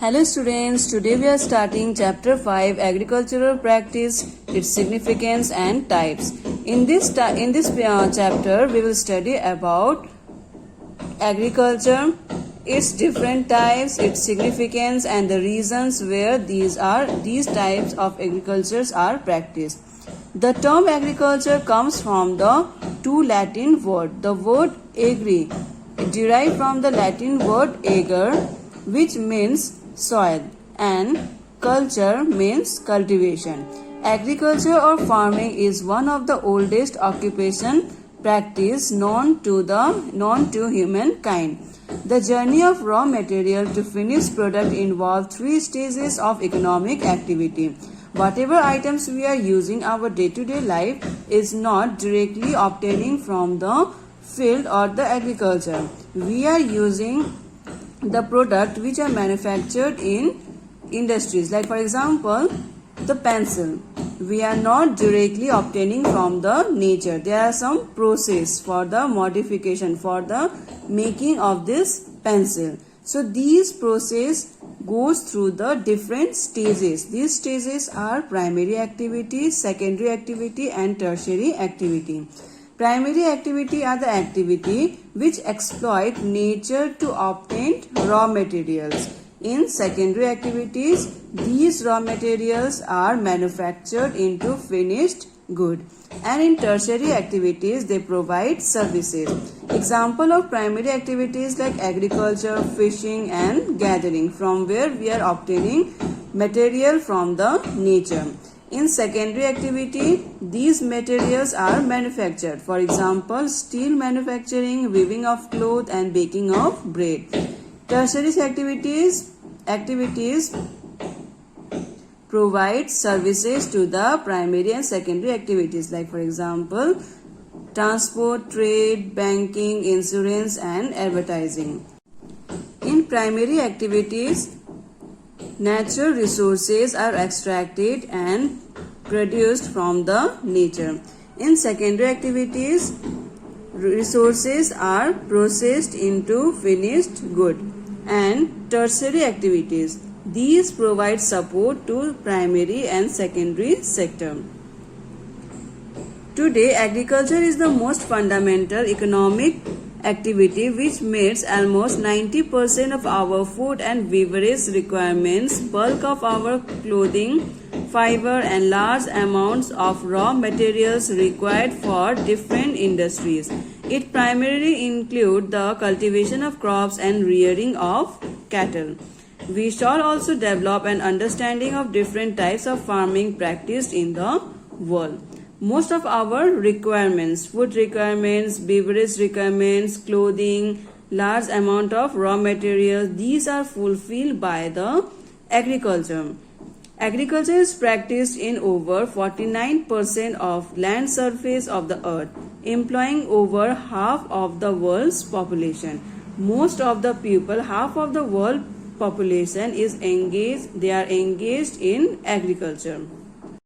Hello students, today we are starting chapter 5 agricultural practice, its significance and types. In this chapter we will study about agriculture, its different types, its significance and the reasons where these types of agricultures are practiced. The term agriculture comes from the two Latin words. The word agri derived from the Latin word ager, which means soil, and culture means cultivation. Agriculture or farming is one of the oldest occupation practice known to humankind. The journey of raw material to finished product involves three stages of economic activity. Whatever items we are using our day-to-day life is not directly obtaining from the field or the agriculture. We are using the product which are manufactured in industries, like for example the pencil. We are not directly obtaining from the nature. There are some process for the modification, for the making of this pencil. So these process goes through the different stages. These stages are primary activity, secondary activity and tertiary activity. Primary activity are the activity which exploit nature to obtain raw materials. In secondary activities, these raw materials are manufactured into finished good. And in tertiary activities, they provide services. Example of primary activities like agriculture, fishing and gathering, from where we are obtaining material from the nature. In secondary activity, these materials are manufactured. For example, steel manufacturing, weaving of cloth and baking of bread. Tertiary activities provide services to the primary and secondary activities, like for example, transport, trade, banking, insurance and advertising. In primary activities, natural resources are extracted and produced from the nature. In secondary activities, resources are processed into finished good. And tertiary activities, these provide support to primary and secondary sector. Today, agriculture is the most fundamental economic activity which meets almost 90% of our food and beverage requirements, bulk of our clothing, fiber and large amounts of raw materials required for different industries. It primarily includes the cultivation of crops and rearing of cattle. We shall also develop an understanding of different types of farming practiced in the world. Most of our requirements, food requirements, beverage requirements, clothing, large amount of raw materials, these are fulfilled by the agriculture. Agriculture is practiced in over 49% of land surface of the earth, employing over half of the world's population. Most of the people, half of the world population is engaged, they are engaged in agriculture.